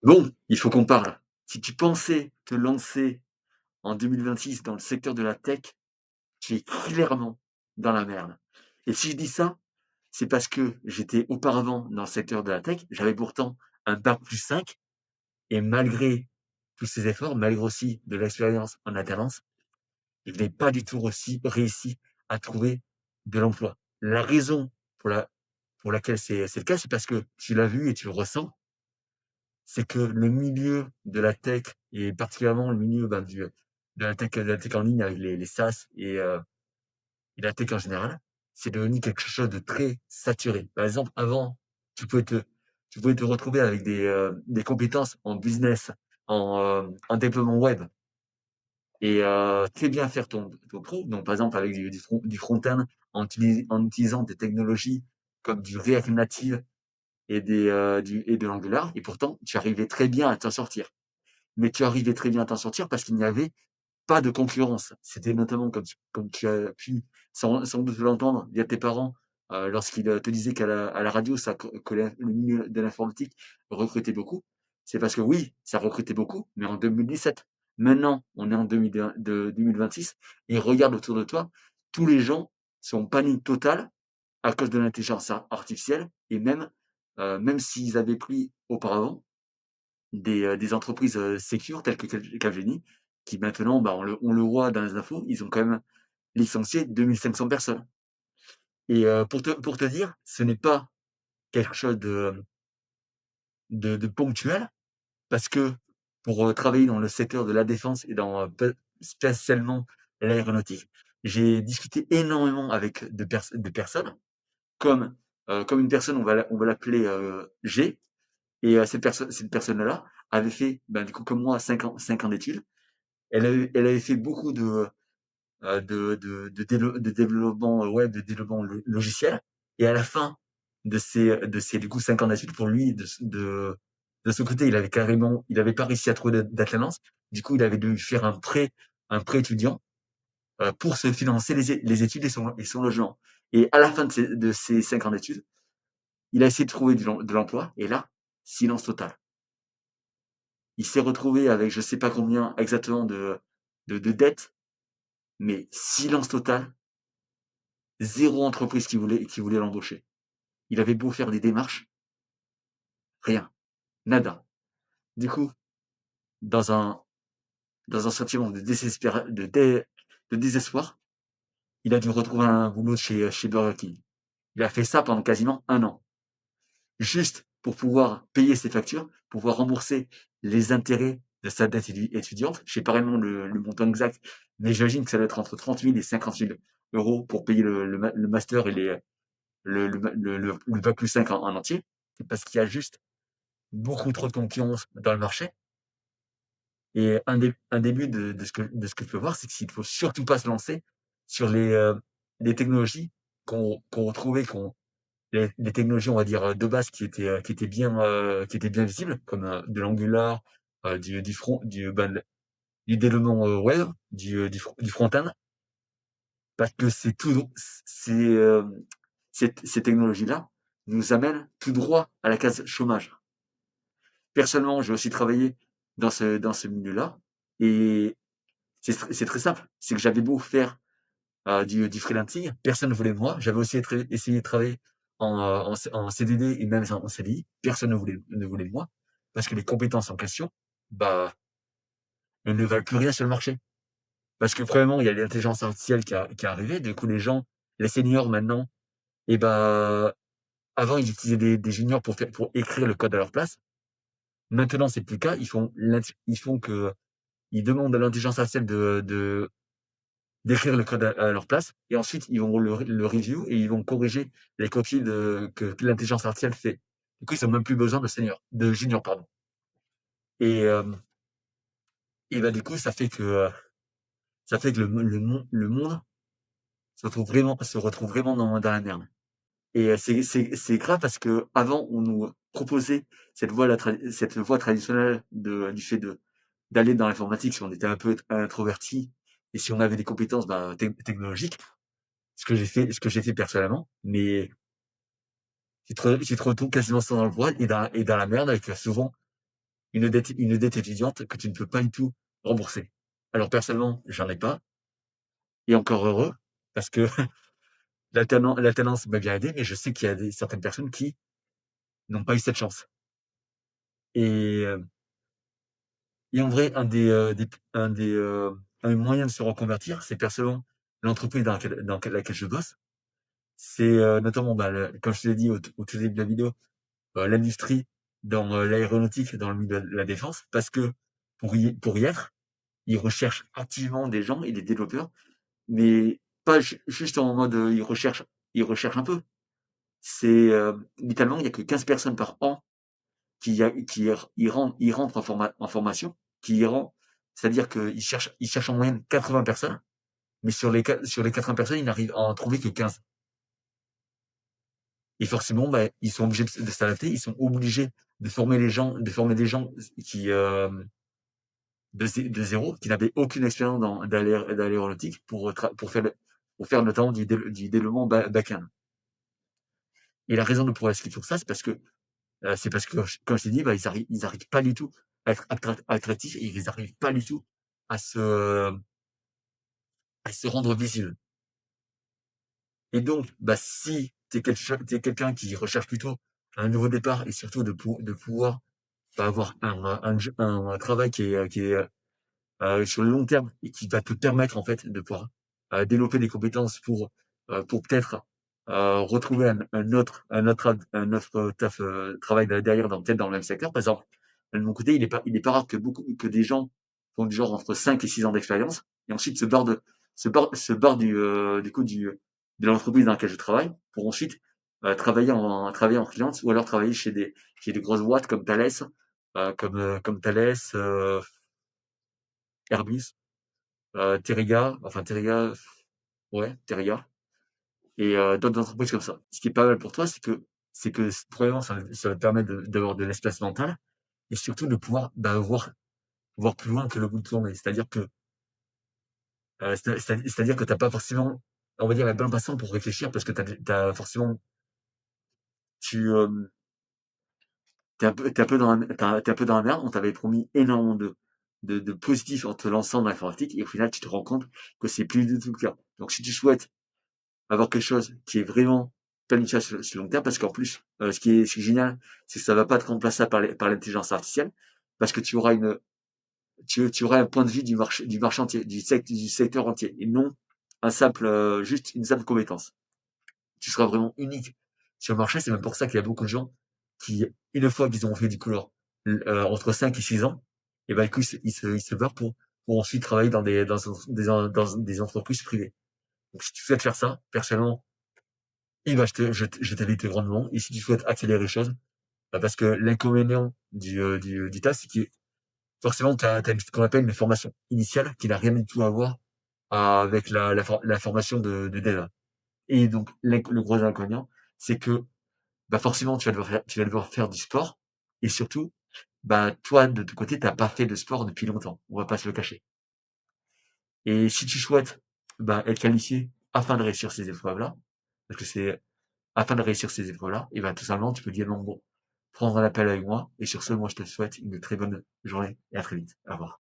Bon, il faut qu'on parle. Si tu pensais te lancer en 2026 dans le secteur de la tech, tu es clairement dans la merde. Et si je dis ça, c'est parce que j'étais auparavant dans le secteur de la tech, j'avais pourtant un bac+5 et malgré tous ces efforts, malgré aussi de l'expérience en alternance, je n'ai pas du tout aussi réussi à trouver de l'emploi. La raison pour laquelle c'est le cas, c'est parce que tu l'as vu et tu le ressens, c'est que le milieu de la tech et particulièrement le milieu, de la tech en ligne avec les SaaS et la tech en général, c'est devenu quelque chose de très saturé. Par exemple, avant, tu pouvais te tu pouvais te retrouver avec des compétences en business, en développement web et très bien faire ton pro. Donc par exemple avec du front-end en utilisant des technologies comme du React Native et de l'Angular et pourtant tu arrivais très bien à t'en sortir. Mais tu arrivais très bien à t'en sortir parce qu'il n'y avait pas de concurrence. C'était notamment comme tu as pu sans doute l'entendre via tes parents, lorsqu'ils, te disaient à la radio ça que le milieu de l'informatique recrutait beaucoup. C'est parce que oui, ça recrutait beaucoup, mais en 2017. Maintenant, on est en 2026 et regarde autour de toi, tous les gens sont en panique totale à cause de l'intelligence artificielle et même s'ils avaient pris auparavant des entreprises, sécures telles que Capgemini, qui maintenant, on le voit dans les infos, ils ont quand même licencié 2 500 personnes et pour te dire, ce n'est pas quelque chose de ponctuel parce que pour, travailler dans le secteur de la défense et dans, spécialement l'aéronautique, j'ai discuté énormément avec de personnes comme, comme une personne, on va l'appeler, G et cette personne-là avait fait, du coup, comme moi, 5 ans d'études. Elle avait fait beaucoup de développement web, de développement logiciel. Et à la fin de ses du coup 5 ans d'études, pour lui, de son côté, il avait pas réussi à trouver d'alternance. Du coup, il avait dû faire un prêt étudiant pour se financer les études et son logement. Et à la fin de ses 5 ans d'études, il a essayé de trouver de l'emploi. Et là, silence total. Il s'est retrouvé avec je sais pas combien exactement de dettes, mais silence total. Zéro entreprise qui voulait l'embaucher. Il avait beau faire des démarches, rien, nada. Du coup, dans un dans un sentiment de désespoir, il a dû retrouver un boulot chez Burger King. Il a fait ça pendant quasiment un an, juste pour pouvoir payer ses factures, pour pouvoir rembourser les intérêts de sa dette étudiante. Je sais pas vraiment le montant exact, mais j'imagine que ça doit être entre 30 000 et 50 000 euros pour payer le master et le bac+5 en entier. C'est parce qu'il y a juste beaucoup trop de concurrence dans le marché. Et un début de ce que je peux voir, c'est qu'il ne faut surtout pas se lancer sur les technologies qu'on retrouvait, les technologies, on va dire, de base qui étaient bien visibles, comme de l'Angular, du front, du développement web, du front-end, parce que ces technologies-là nous amènent tout droit à la case chômage. Personnellement, j'ai aussi travaillé dans ce milieu-là et c'est très simple. C'est que j'avais beau faire du freelancing, personne ne voulait de moi. J'avais aussi essayé de travailler en CDD et même en CDI. Personne ne voulait de moi parce que les compétences en question, bah, elles ne valent plus rien sur le marché. Parce que premièrement, il y a l'intelligence artificielle qui est arrivée. Du coup, les seniors maintenant, et bah, avant, ils utilisaient des juniors pour écrire le code à leur place. Maintenant, c'est plus le cas. Ils demandent à l'intelligence artificielle d'écrire le code à leur place et ensuite ils vont le review et ils vont corriger les copies que l'intelligence artificielle fait. Du coup, ils ont même plus besoin de junior, pardon. Et, du coup, ça fait que le monde se retrouve vraiment dans la merde. Et c'est grave parce que avant on nous proposait cette voie traditionnelle du fait d'aller dans l'informatique si on était un peu introverti et si on avait des compétences technologiques, ce que j'ai fait personnellement, mais tu te retrouves quasiment sans emploi et dans la merde avec souvent une dette étudiante que tu ne peux pas du tout rembourser. Alors personnellement, j'en ai pas et encore heureux parce que l'alternance m'a bien aidé, mais je sais qu'il y a certaines personnes qui n'ont pas eu cette chance et heu et en vrai, un moyen de se reconvertir, c'est personnellement l'entreprise dans laquelle je bosse. C'est, notamment, bah, comme je te l'ai dit au tout début de la vidéo, l'industrie dans, l'aéronautique, dans le milieu de la défense, parce que pour y être, ils recherchent activement des gens et des développeurs, mais pas juste en mode, ils recherchent un peu. C'est, littéralement, il y a que 15 personnes par an qui rentrent en formation, qui y rentrent. C'est-à-dire qu'ils cherchent en moyenne 80 personnes, mais sur les 80 personnes, ils n'arrivent à en trouver que 15. Et forcément, bah, ils sont obligés de s'adapter, ils sont obligés de former des gens qui, de zéro, qui n'avaient aucune expérience dans l'aéronautique pour faire notamment du développement back-end. Et la raison de pourquoi est-ce qu'ils font ça, c'est parce que, comme je t'ai dit, bah, ils arrivent pas du tout à être attractifs et ils arrivent pas du tout à se rendre visibles. Et donc, bah, si tu es quelqu'un qui recherche plutôt un nouveau départ et surtout de pouvoir, bah, avoir un travail qui est sur le long terme et qui va te permettre en fait de pouvoir, développer des compétences pour peut-être, retrouver un autre taf, travail derrière peut-être dans le même secteur. Par exemple, de mon côté, il est pas rare que des gens font du genre entre 5 et 6 ans d'expérience et ensuite se barrent du coup de l'entreprise dans laquelle je travaille pour ensuite, travailler en freelance ou alors travailler chez des grosses boîtes comme Thales, comme Thales, Airbus, Terega, enfin Terega, ouais, Terega et d'autres entreprises comme ça. Ce qui est pas mal pour toi, c'est que premièrement, ça va te permettre d'avoir de l'espace mental et surtout de pouvoir, bah, voir plus loin que le bout de ton nez. C'est-à-dire que tu pas forcément, on va dire, la bonne façon pour réfléchir parce que tu forcément tu, tu un peu dans la tu un peu dans la merde. On t'avait promis énormément de positifs en te lançant dans l'informatique et au final, tu te rends compte que c'est plus du tout le cas. Donc si tu souhaites avoir quelque chose qui est vraiment planifié sur le long terme, parce qu'en plus, ce qui est génial, c'est que ça va pas être remplacé par l'intelligence artificielle, parce que tu auras un point de vue du marché entier, du secteur entier, et non juste une simple compétence. Tu seras vraiment unique sur le marché. C'est même pour ça qu'il y a beaucoup de gens qui, une fois qu'ils ont fait du couleur entre 5 et 6 ans, et ben, du coup, ils se barrent pour ensuite travailler dans des entreprises privées. Donc, si tu souhaites faire ça, personnellement, et bah, je t'invite grandement. Et si tu souhaites accélérer les choses, bah, parce que l'inconvénient du tas, c'est que forcément, tu as ce qu'on appelle une formation initiale qui n'a rien du tout à voir avec la formation de dev. Et donc, le gros inconvénient, c'est que bah, forcément, tu vas devoir faire du sport. Et surtout, bah, toi, de ton côté, tu n'as pas fait de sport depuis longtemps. On va pas se le cacher. Et si tu souhaites, bah, être qualifié afin de réussir ces épreuves-là, parce que c'est afin de réussir ces épreuves-là, et ben tout simplement, tu peux dire non, bon, prendre un appel avec moi. Et sur ce, moi, je te souhaite une très bonne journée et à très vite. Au revoir.